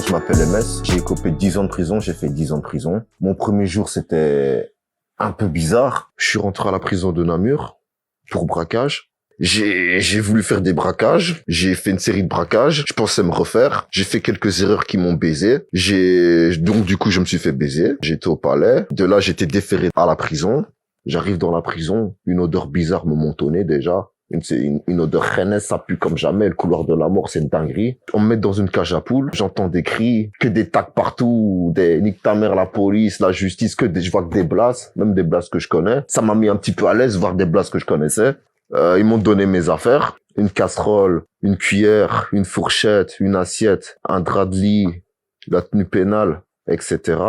je m'appelle MS. J'ai écopé 10 ans de prison, j'ai fait 10 ans de prison. Mon premier jour, c'était un peu bizarre. Je suis rentré à la prison de Namur pour braquage. J'ai voulu faire des braquages. J'ai fait une série de braquages. Je pensais me refaire. J'ai fait quelques erreurs qui m'ont baisé. Donc du coup, je me suis fait baiser. J'étais au palais. De là, j'étais déféré à la prison. J'arrive dans la prison. Une odeur bizarre me montonnait déjà. Une odeur rennaise, ça pue comme jamais. Le couloir de la mort, c'est une dinguerie. On me met dans une cage à poules. J'entends des cris, que des tacs partout, des nique ta mère, la police, la justice, je vois que des blases, même des blases que je connais. Ça m'a mis un petit peu à l'aise, voir des blases que je connaissais. Ils m'ont donné mes affaires. Une casserole, une cuillère, une fourchette, une assiette, un drap de lit, la tenue pénale, etc.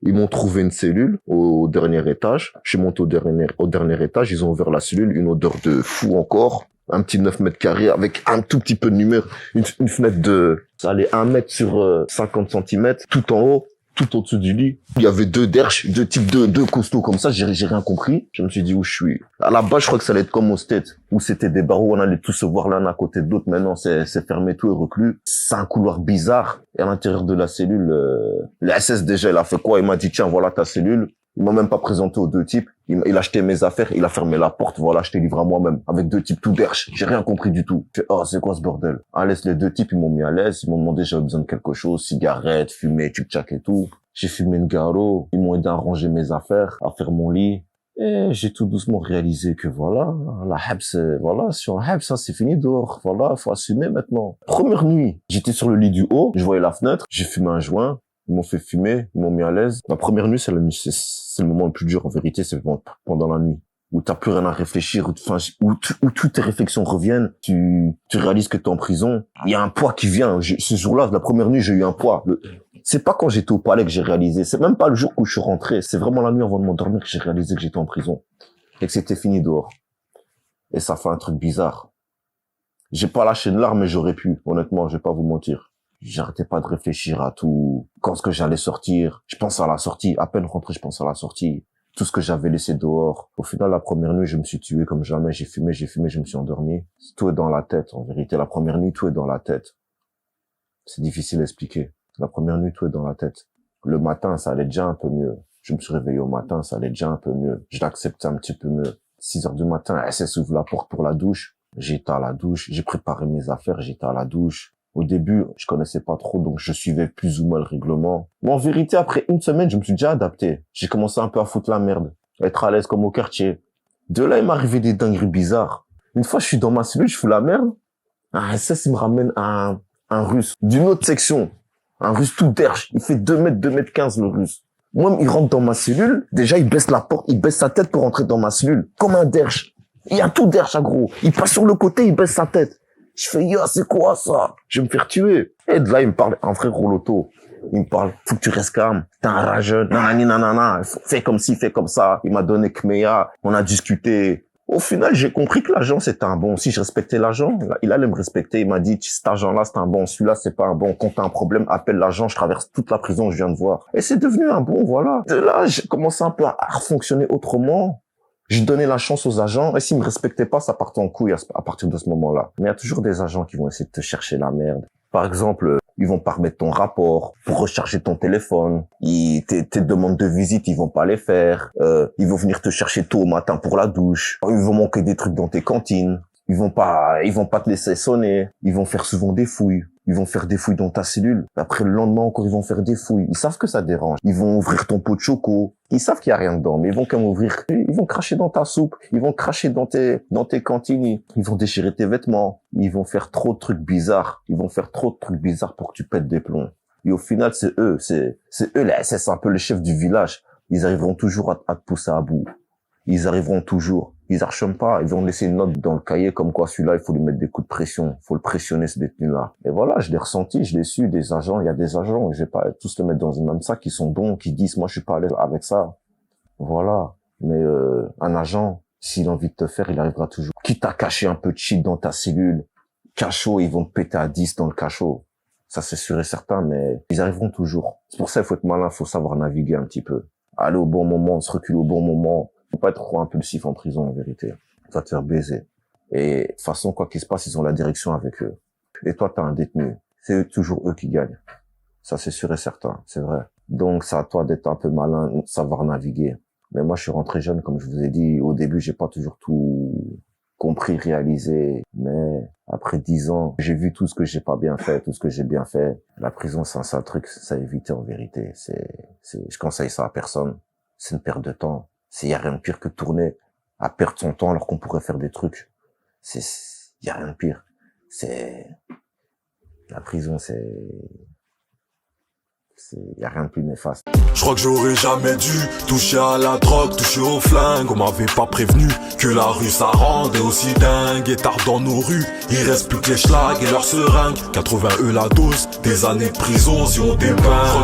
Ils m'ont trouvé une cellule au dernier étage. Je suis monté au dernier étage. Ils ont ouvert la cellule. Une odeur de fou encore. Un petit 9 mètres carrés avec un tout petit peu de lumière. Une fenêtre ça allait 1 mètre sur 50 centimètres. Tout en haut, tout au-dessus du lit. Il y avait deux types deux costauds comme ça. J'ai rien compris. Je me suis dit où je suis. À la base, je crois que ça allait être comme au States, où c'était des barreaux. On allait tous se voir l'un à côté de l'autre. Maintenant, c'est fermé, tout est reclus. C'est un couloir bizarre. Et à l'intérieur de la cellule, le SS déjà, il a fait quoi? Il m'a dit, tiens, voilà ta cellule. Il m'a même pas présenté aux deux types. Il a acheté mes affaires, il a fermé la porte. Voilà, je t'ai livré à moi-même. Avec deux types tout derche. J'ai rien compris du tout. Je fais, oh, c'est quoi ce bordel? À l'aise, les deux types, ils m'ont mis à l'aise. Ils m'ont demandé si j'avais besoin de quelque chose. Cigarette, fumée, tchak et tout. J'ai fumé une garo. Ils m'ont aidé à ranger mes affaires, à faire mon lit. Et j'ai tout doucement réalisé que voilà, la habs, voilà, sur un habs, ça c'est fini dehors. Voilà, faut assumer maintenant. Première nuit, j'étais sur le lit du haut, je voyais la fenêtre, j'ai fumé un joint. Ils m'ont fait fumer, ils m'ont mis à l'aise. La première nuit, c'est le moment le plus dur, en vérité, c'est pendant la nuit. Où t'as plus rien à réfléchir, où toutes tes réflexions reviennent, tu réalises que t'es en prison. Il y a un poids qui vient. Ce jour-là, la première nuit, j'ai eu un poids. C'est pas quand j'étais au palais que j'ai réalisé. C'est même pas le jour où je suis rentré. C'est vraiment la nuit avant de m'endormir que j'ai réalisé que j'étais en prison. Et que c'était fini dehors. Et ça fait un truc bizarre. J'ai pas lâché une larme, mais j'aurais pu. Honnêtement, je vais pas vous mentir. J'arrêtais pas de réfléchir à tout. Quand est-ce que j'allais sortir? Je pensais à la sortie. À peine rentré, je pensais à la sortie. Tout ce que j'avais laissé dehors. Au final, la première nuit, je me suis tué comme jamais. J'ai fumé, je me suis endormi. Tout est dans la tête. En vérité, la première nuit, tout est dans la tête. C'est difficile à expliquer. La première nuit, tout est dans la tête. Le matin, ça allait déjà un peu mieux. Je me suis réveillé au matin, ça allait déjà un peu mieux. Je l'acceptais un petit peu mieux. 6 heures du matin, elle s'ouvre la porte pour la douche. J'étais à la douche. J'ai préparé mes affaires, j'étais à la douche. Au début, je connaissais pas trop, donc je suivais plus ou moins le règlement. Mais en vérité, après une semaine, je me suis déjà adapté. J'ai commencé un peu à foutre la merde, à être à l'aise comme au quartier. De là, il m'arrivait des dingueries bizarres. Une fois, je suis dans ma cellule, je fous la merde. Ça me ramène à un Russe d'une autre section. Un Russe tout derche. Il fait 2 mètres, 2 mètres 15, le Russe. Moi, il rentre dans ma cellule. Déjà, il baisse la porte, il baisse sa tête pour rentrer dans ma cellule. Comme un derche. Il y a tout derche, gros. Il passe sur le côté, il baisse sa tête. Je fais, yo, c'est quoi ça? Je vais me faire tuer. Et de là, il me parle, un frère Roloto. Il me parle, faut que tu restes calme. T'es un rageux. Nanani, nanana. Fais comme ci, fais comme ça. Il m'a donné Kmeya. On a discuté. Au final, j'ai compris que l'agent, c'était un bon. Si je respectais l'agent, il allait me respecter. Il m'a dit, cet agent-là, c'est un bon. Celui-là, c'est pas un bon. Quand t'as un problème, appelle l'agent. Je traverse toute la prison, je viens de voir. Et c'est devenu un bon, voilà. De là, j'ai commencé un peu à fonctionner autrement. J'ai donné la chance aux agents, et s'ils me respectaient pas, ça partait en couille à partir de ce moment-là. Mais il y a toujours des agents qui vont essayer de te chercher la merde. Par exemple, ils vont pas remettre ton rapport pour recharger ton téléphone. Tes demandes de visite, ils vont pas les faire. Ils vont venir te chercher tôt au matin pour la douche. Ils vont manquer des trucs dans tes cantines. Ils vont pas te laisser sonner. Ils vont faire souvent des fouilles. Ils vont faire des fouilles dans ta cellule. Après, le lendemain encore, ils vont faire des fouilles. Ils savent que ça dérange. Ils vont ouvrir ton pot de choco. Ils savent qu'il y a rien dedans, mais ils vont quand même ouvrir. Ils vont cracher dans ta soupe. Ils vont cracher dans tes cantines. Ils vont déchirer tes vêtements. Ils vont faire trop de trucs bizarres. Ils vont faire trop de trucs bizarres pour que tu pètes des plombs. Et au final, c'est eux, c'est un peu les chefs du village. Ils arriveront toujours à te pousser à bout. Ils arriveront toujours. Ils archent pas. Ils vont laisser une note dans le cahier comme quoi celui-là, il faut lui mettre des coups de pression. Il faut le pressionner, ce détenu-là. Et voilà, je l'ai ressenti, je l'ai su, des agents. Il y a des agents, je vais pas tous les mettre dans un même sac, qui sont bons, qui disent, moi, je suis pas à l'aise avec ça. Voilà. Mais, un agent, s'il a envie de te faire, il arrivera toujours. Quitte à cacher un peu de shit dans ta cellule, cachot, ils vont te péter à 10 dans le cachot. Ça, c'est sûr et certain, mais ils arriveront toujours. C'est pour ça qu'il faut être malin, il faut savoir naviguer un petit peu. Aller au bon moment, se reculer au bon moment. Faut pas être trop impulsif en prison, en vérité. Tu vas te faire baiser. Et de toute façon, quoi qu'il se passe, ils ont la direction avec eux. Et toi, t'as un détenu. C'est toujours eux qui gagnent. Ça, c'est sûr et certain, c'est vrai. Donc, c'est à toi d'être un peu malin, de savoir naviguer. Mais moi, je suis rentré jeune, comme je vous ai dit. Au début, j'ai pas toujours tout compris, réalisé. Mais après 10 ans, j'ai vu tout ce que j'ai pas bien fait, tout ce que j'ai bien fait. La prison, c'est un sale truc, ça a évité en vérité. Je conseille ça à personne. C'est une perte de temps. Y a rien de pire que tourner à perdre son temps alors qu'on pourrait faire des trucs. Y a rien de pire. La prison, y a rien de plus néfaste. Je crois que j'aurais jamais dû toucher à la drogue, toucher au flingue. On m'avait pas prévenu que la rue ça rendait aussi dingue. Et tard dans nos rues, il reste plus que les schlags et leurs seringues. 80 la dose, des années de prison si on dépeint.